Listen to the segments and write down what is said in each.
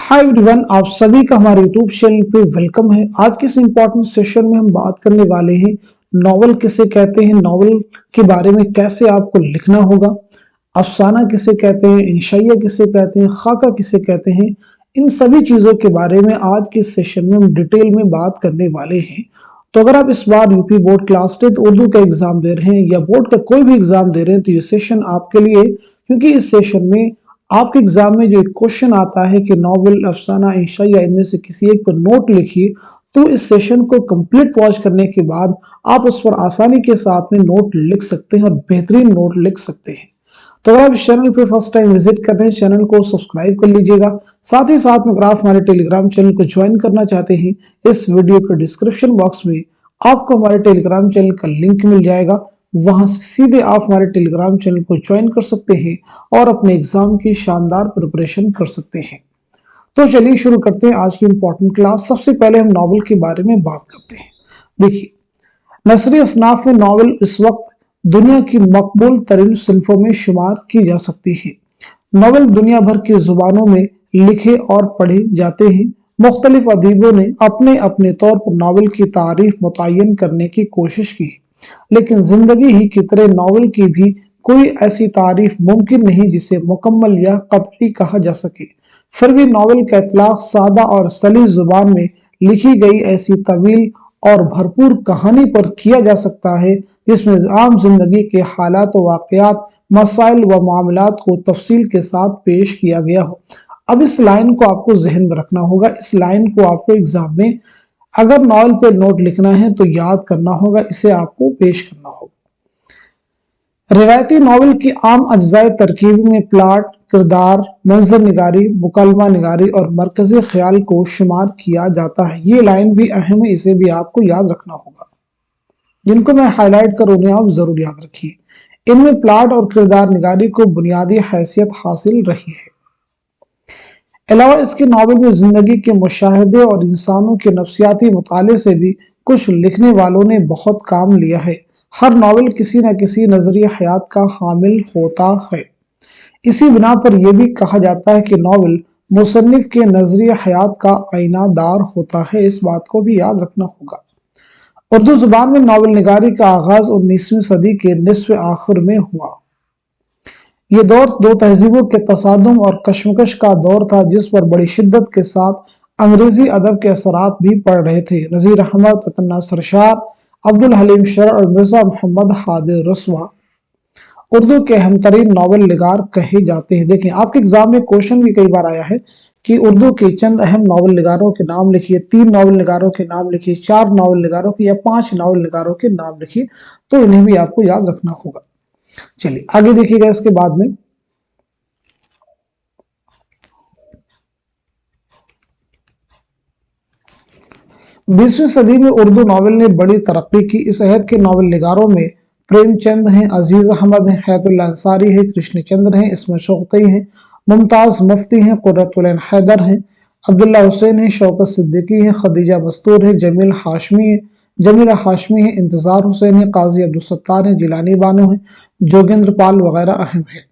Hi everyone, आप सभी का हमारे यूट्यूब चैनल पे वेलकम है। आज के इस इम्पोर्टेंट सेशन में हम बात करने वाले हैं नॉवल किसे कहते हैं, नॉवल के बारे में कैसे आपको लिखना होगा, अफसाना किसे कहते हैं, इंशाइया किसे कहते हैं, खाका किसे कहते हैं। इन सभी चीज़ों के बारे में आज के इस सेशन में हम डिटेल में बात करने वाले हैं। तो अगर आप इस बार यूपी बोर्ड क्लास 10 उर्दू का एग्जाम दे रहे हैं या बोर्ड का कोई भी एग्जाम दे रहे हैं तो ये सेशन आपके लिए, क्योंकि इस सेशन में आपके एग्जाम में जो एक क्वेश्चन आता है कि नॉवेल, अफसाना, इंशाइया इनमें से किसी एक पर नोट लिखिए, तो इस सेशन को कंप्लीट वॉच करने के बाद आप उस पर आसानी के साथ में नोट लिख सकते हैं और बेहतरीन नोट लिख सकते हैं। तो अगर आप इस चैनल पे फर्स्ट टाइम विजिट कर रहे हैं, चैनल को सब्सक्राइब कर लीजिएगा। साथ ही साथ में अगर आप हमारे टेलीग्राम चैनल को ज्वाइन करना चाहते हैं, इस वीडियो के डिस्क्रिप्शन बॉक्स में आपको हमारे टेलीग्राम चैनल का लिंक मिल जाएगा। वहां से सीधे आप हमारे टेलीग्राम चैनल को ज्वाइन कर सकते हैं और अपने एग्जाम की शानदार प्रिपरेशन कर सकते हैं। तो चलिए शुरू करते हैं आज की इंपॉर्टेंट क्लास। सबसे पहले हम नॉवल के बारे में बात करते हैं। देखिए, नसरी असनाफ में नॉवल इस वक्त दुनिया की मकबूल तरीन सिन्फों में शुमार की जा सकती है। नॉवल दुनिया भर की जुबानों में लिखे और पढ़े जाते हैं। मुख्तलिफ अदीबों ने अपने अपने तौर पर नॉवल की तारीफ मुतय्यन करने की कोशिश की, लेकिन जिंदगी ही की तरह नॉवल की भी कोई ऐसी तारीफ मुमकिन नहीं जिसे मुकम्मल या कतई कहा जा सके। फिर भी नॉवल का इतलाक सादा और सलीस जुबान में लिखी गई ऐसी तवील और भरपूर कहानी पर किया जा सकता है जिसमें आम जिंदगी के हालात व वाक़यात, मसाइल व मामलात को तफसील के साथ पेश किया गया हो। अब इस लाइन को आपको जहन में रखना होगा। इस लाइन को आपको एग्जाम में अगर नॉवल पे नोट लिखना है तो याद करना होगा, इसे आपको पेश करना होगा। रिवायती नॉवल की आम अज्जाए तरकीब में प्लाट, किरदार, मंजर निगारी, मुकलमा निगारी और मरकजी ख्याल को शुमार किया जाता है। ये लाइन भी अहम है, इसे भी आपको याद रखना होगा। जिनको मैं हाईलाइट कर उन्हें आप जरूर याद रखिए। इनमें प्लाट और किरदार निगारी को बुनियादी हैसियत हासिल रही है। अलावा इसके नॉवल में जिंदगी के मुशाहदे और इंसानों के नफ्सियाती मुताले से भी कुछ लिखने वालों ने बहुत काम लिया है। हर नॉवल किसी न किसी नजरिया हयात का हामिल होता है। इसी बिना पर यह भी कहा जाता है कि नॉवल मुसन्निफ के नजरिया हयात का आईनादार होता है। इस बात को भी याद रखना होगा। उर्दू जुबान में नॉवल निगारी का आगाज 19वीं सदी के निस्फ आखिर में हुआ। ये दौर दो तहजीबों के तसादुम और कशमकश का दौर था, जिस पर बड़ी शिद्दत के साथ अंग्रेजी अदब के असरात भी पड़ रहे थे। नजीर अहमद, तन्ना सरशार, अब्दुल हलीम शर और मिर्जा मोहम्मद हादिर रसवा उर्दू के अहम तरीन नॉवल निगार कहे जाते हैं। देखें, आपके एग्जाम में क्वेश्चन भी कई बार आया है कि उर्दू के चंद अहम नॉवल निगारों के नाम लिखिए, 3 नॉवल निगारों के नाम लिखिए, 4 नॉवल निगारों के या 5 नॉवल निगारों के नाम लिखिए। तो इन्हें भी आपको याद रखना होगा। चलिए आगे देखिएगा। इसके बाद में 20वीं सदी में उर्दू नॉवल ने बड़ी तरक्की की। इस अहद के नॉवल निगारों में प्रेमचंद हैं, अजीज अहमद हैं, हैदुल्ला अंसारी हैं, कृष्णचंद्र हैं, इसमें शौकती हैं, मुमताज मुफ्ती हैं, कुर्रतुल ऐन हैदर हैं, अब्दुल्ला हुसैन हैं, शौकत सिद्दीकी हैं, खदीजा मस्तूर हैं, जमीला हाशमी हैं, इंतजार हुसैन हैं, काजी अब्दुल सत्तार हैं, जिलानी बानो हैं, जोगेंद्र पाल वगैरह अहम हैं।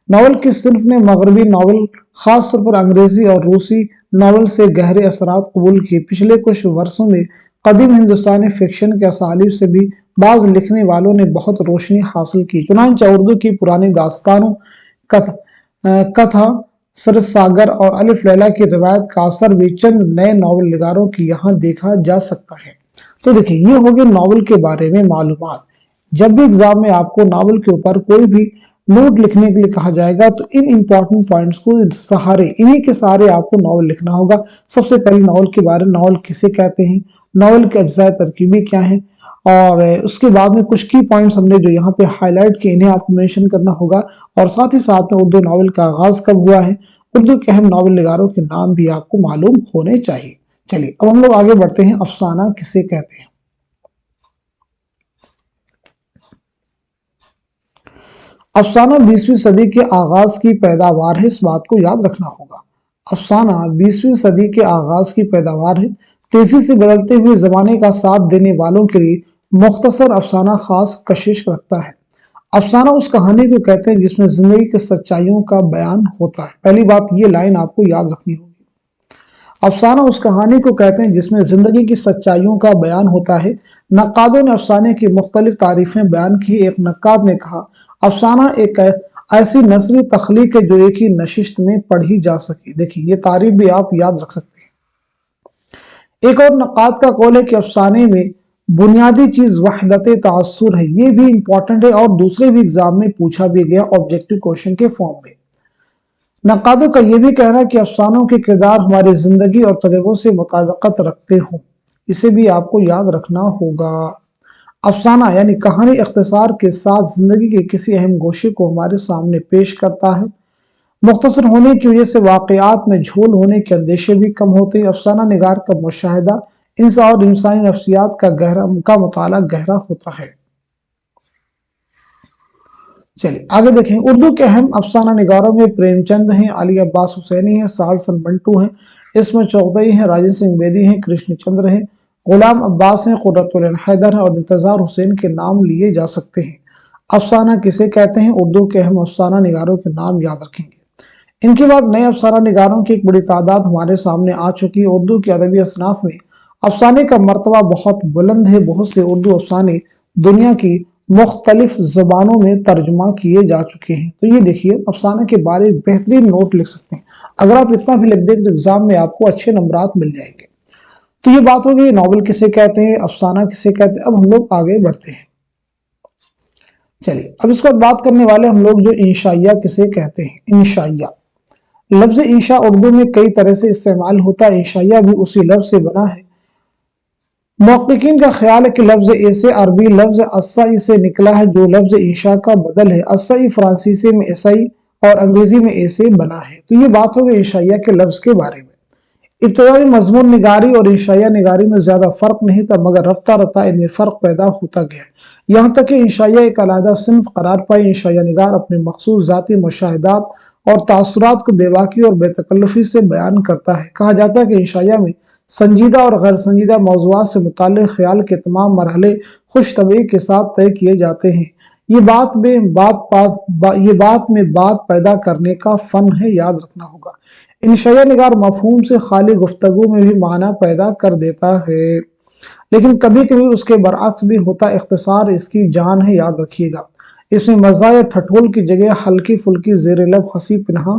नॉवल की सिर्फ ने मगरबी नॉवल, खासतौर पर अंग्रेजी और रूसी नॉवल से गहरे असरात कबूल किए। पिछले कुछ वर्षों में कदीम हिंदुस्तानी फिक्शन के असालीब से भी बाज लिखने वालों ने बहुत रोशनी हासिल की। चुनांचे उर्दू की पुरानी दास्तानों, कथा, सरसागर और अलिफ लैला की रिवायत का असर भी चंद नए नॉवल निगारों की यहाँ देखा जा सकता है। तो देखिए, ये हो गए नॉवल के बारे में मालूमात। जब भी एग्जाम में आपको नॉवल के ऊपर कोई भी नोट लिखने के लिए कहा जाएगा तो इन इंपॉर्टेंट पॉइंट्स को इन्हीं के सहारे आपको नॉवल लिखना होगा। सबसे पहले नॉवल के बारे में, नॉवल किसे कहते हैं, नॉवल के अज्जाए तरकीबी क्या हैं, और उसके बाद में कुछ की पॉइंट्स हमने जो यहाँ पे हाईलाइट किए इन्हें आपको मेंशन करना होगा। और साथ ही साथ में उर्दू नॉवल का आगाज कब हुआ है, उर्दू के अहम नॉवल निगारों के नाम भी आपको मालूम होने चाहिए। चलिए अब हम लोग आगे बढ़ते हैं। अफसाना किसे कहते हैं। अफसाना 20वीं सदी के आगाज की पैदावार है, इस बात को याद रखना होगा। अफसाना 20वीं सदी के आगाज की पैदावार है। तेजी से बदलते हुए जमाने का साथ देने वालों के लिए मुख्तसर अफसाना खास कशिश रखता है। अफसाना उस कहानी को कहते हैं जिसमें जिंदगी की सच्चाइयों का बयान होता है। पहली बात, ये लाइन आपको याद रखनी होगी। افسانہ اس کہانی کو کہتے ہیں جس میں زندگی کی سچائیوں کا بیان ہوتا ہے۔ نقادوں نے افسانے کی مختلف تعریفیں بیان کی۔ ایک نقاد نے کہا، افسانہ ایک ایسی نثری تخلیق ہے جو ایک ہی نشست میں پڑھی جا سکے۔ دیکھیں یہ تعریف بھی آپ یاد رکھ سکتے ہیں۔ ایک اور نقاد کا قول ہے کہ افسانے میں بنیادی چیز وحدت تعصر ہے۔ یہ بھی امپورٹنٹ ہے اور دوسرے بھی ایگزام میں پوچھا بھی گیا آبجیکٹو کوشچن کے فارم میں۔ نقادوں کا یہ بھی کہنا ہے کہ افسانوں کے کردار ہماری زندگی اور تجربوں سے مطابقت رکھتے ہوں۔ اسے بھی آپ کو یاد رکھنا ہوگا۔ افسانہ یعنی کہانی اختصار کے ساتھ زندگی کے کسی اہم گوشے کو ہمارے سامنے پیش کرتا ہے۔ مختصر ہونے کی وجہ سے واقعات میں جھول ہونے کے اندیشے بھی کم ہوتے ہیں۔ افسانہ نگار کا مشاہدہ انسان اور انسانی نفسیات کا مطالعہ گہرا ہوتا ہے۔ چلیے آگے دیکھیں، اردو کے اہم افسانہ نگاروں میں پریم چند ہیں، علی عباس حسینی ہیں، سالسن منٹو ہیں، اسم چوغدئی ہیں، راجن سنگھ بیدی ہیں، کرشن چندر ہیں، غلام عباس ہیں، قرۃ العین حیدر ہیں اور انتظار حسین کے نام لیے جا سکتے ہیں۔ افسانہ کسے کہتے ہیں؟ اردو کے اہم افسانہ نگاروں کے نام یاد رکھیں گے۔ ان کے بعد نئے افسانہ نگاروں کی ایک بڑی تعداد ہمارے سامنے آ چکی ہے۔ اردو کی ادبی اصناف میں افسانے کا مرتبہ بہت بلند ہے۔ بہت سے اردو افسانے دنیا کی مختلف زبانوں میں ترجمہ کیے جا چکے ہیں۔ تو یہ دیکھیے افسانہ کے بارے میں بہترین نوٹ لکھ سکتے ہیں۔ اگر آپ اتنا بھی لکھ دیں تو ایگزام میں آپ کو اچھے نمبرات مل جائیں گے۔ تو یہ بات ہوگی ناول کسے کہتے ہیں، افسانہ کسے کہتے ہیں۔ اب ہم لوگ آگے بڑھتے ہیں۔ چلیے اب اس کے بعد بات کرنے والے ہم لوگ جو انشائیہ کسے کہتے ہیں۔ انشائیہ لفظ انشاء اردو میں کئی طرح سے استعمال ہوتا ہے۔ انشائیہ بھی اسی لفظ سے بنا ہے۔ محققین کا خیال ہے کہ لفظ ایسے عربی لفظ اسائی سے نکلا ہے جو لفظ انشاء کا بدل ہے۔ اسائی فرانسیسی میں ایسائی اور انگریزی میں ایسے بنا ہے۔ تو یہ بات ہوگی انشائیہ کے لفظ کے بارے میں۔ ابتدائی مضمون نگاری اور انشائیہ نگاری میں زیادہ فرق نہیں تھا، مگر رفتہ رفتہ ان میں فرق پیدا ہوتا گیا، یہاں تک کہ انشائیہ ایک علیحدہ صنف قرار پائی۔ انشائیہ نگار اپنے مخصوص ذاتی مشاہدات اور تاثرات کو بے باکی اور بے تکلفی سے بیان کرتا ہے۔ کہا جاتا ہے کہ انشائیہ میں سنجیدہ اور غیر سنجیدہ موضوعات سے متعلق خیال کے تمام مرحلے خوش طبعی کے ساتھ طے کیے جاتے ہیں۔ یہ بات میں بات پیدا کرنے کا فن ہے، یاد رکھنا ہوگا۔ انشائیہ نگار مفہوم سے خالی گفتگو میں بھی معنی پیدا کر دیتا ہے، لیکن کبھی کبھی اس کے برعکس بھی ہوتا ہے۔ اختصار اس کی جان ہے، یاد رکھیے گا۔ اس میں مزاح یا ٹھٹھول کی جگہ ہلکی پھلکی زیر لب ہنسی پنہاں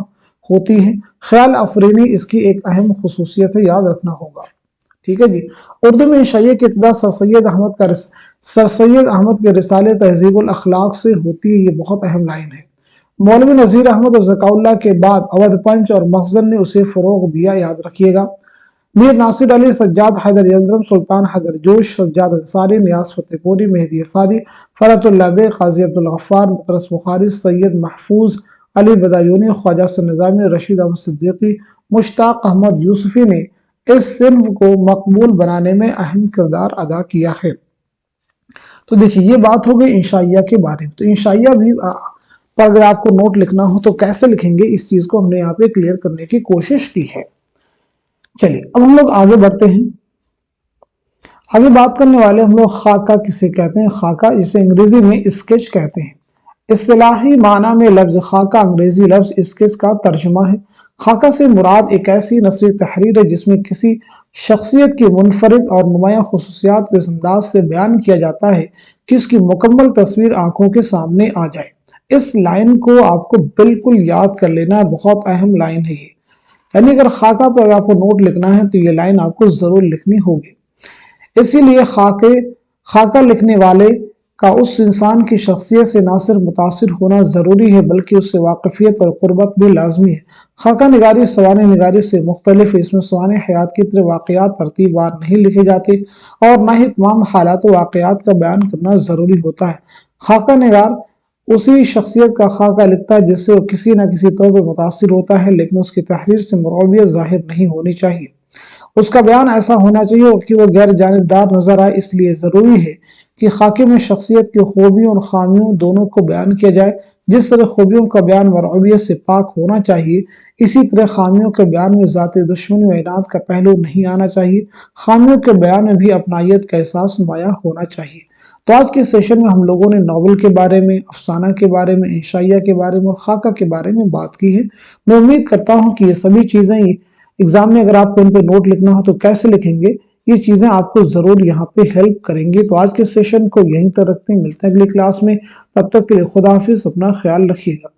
ہوتی ہے۔ خیال افرینی اس کی ایک اہم خصوصیت ہے، یاد رکھنا ہوگا۔ ٹھیک ہے جی۔ اردو میں انشائیہ کی ابتدا سر سید احمد کے رسالے تہذیب الاخلاق سے ہوتی ہے۔ یہ بہت اہم لائن ہے۔ مولوی نذیر احمد اور ذکاء اللہ کے بعد اودھ پنچ اور مخزن نے اسے فروغ دیا، یاد رکھیے گا۔ میر ناصر علی، سجاد حیدر یلدرم، سلطان حیدر جوش، سجاد انصاری، نیاز فتح پوری، مہدی افادی، فرحت اللہ بیگ، قاضی عبدالغفار، مطرز بخاری، سید محفوظ علی بدایونی، خواجہ حسن نظامی، رشید احمد صدیقی، مشتاق احمد یوسفی نے اس صنف کو مقبول بنانے میں اہم کردار ادا کیا ہے۔ تو دیکھیے یہ بات ہو گئی انشائیہ کے بارے میں۔ تو انشائیہ بھی اگر آپ کو نوٹ لکھنا ہو تو کیسے لکھیں گے، اس چیز کو ہم نے یہاں پہ کلیئر کرنے کی کوشش کی ہے۔ چلیے اب ہم لوگ آگے بڑھتے ہیں۔ آگے بات کرنے والے ہم لوگ خاکہ کسے کہتے ہیں۔ خاکہ جسے انگریزی میں اسکیچ کہتے ہیں۔ اصطلاحی معنی میں لفظ خاکہ انگریزی لفظ اسکیچ کا ترجمہ ہے۔ خاکہ سے مراد ایک ایسی نثری تحریر ہے جس میں کسی شخصیت کی منفرد اور نمایاں خصوصیات کو اس انداز سے بیان کیا جاتا ہے کہ اس کی مکمل تصویر آنکھوں کے سامنے آ جائے۔ اس لائن کو آپ کو بالکل یاد کر لینا، بہت اہم لائن ہے یہ۔ یعنی اگر خاکہ پر آپ کو نوٹ لکھنا ہے تو یہ لائن آپ کو ضرور لکھنی ہوگی۔ اسی لیے خاکہ لکھنے والے کا اس انسان کی شخصیت سے نہ صرف متاثر ہونا ضروری ہے بلکہ اس سے واقفیت اور قربت بھی لازمی ہے۔ خاکہ نگاری سوانح نگاری سے مختلف ہے۔ اس میں سوانح حیات کی طرح واقعات ترتیب وار نہیں لکھے جاتے اور نہ ہی تمام حالات و واقعات کا بیان کرنا ضروری ہوتا ہے۔ خاکہ نگار اسی شخصیت کا خاکہ لکھتا ہے جس سے وہ کسی نہ کسی طور پر متاثر ہوتا ہے، لیکن اس کی تحریر سے مرعوبیت ظاہر نہیں ہونی چاہیے۔ اس کا بیان ایسا ہونا چاہیے کہ وہ غیر جانبدار نظر آئے۔ اس لیے ضروری ہے کہ خاکے میں شخصیت کی خوبیوں اور خامیوں دونوں کو بیان کیا جائے۔ جس طرح خوبیوں کا بیان مرعوبیت سے پاک ہونا چاہیے، اسی طرح خامیوں کے بیان میں ذاتی دشمنی و عناد کا پہلو نہیں آنا چاہیے۔ خامیوں کے بیان میں بھی اپنائیت کا احساس نمایاں ہونا چاہیے۔ تو آج کے سیشن میں ہم لوگوں نے ناول کے بارے میں، افسانہ کے بارے میں، انشائیہ کے بارے میں اور خاکہ کے بارے میں بات کی ہے۔ میں امید کرتا ہوں کہ یہ سبھی چیزیں एग्जाम में अगर आपको इन पे नोट लिखना हो तो कैसे लिखेंगे, ये चीजें आपको जरूर यहाँ पे हेल्प करेंगी। तो आज के सेशन को यहीं तक रखते हैं, मिलते हैं अगली क्लास में। तब तक के लिए खुदा हाफिज, अपना ख्याल रखिएगा।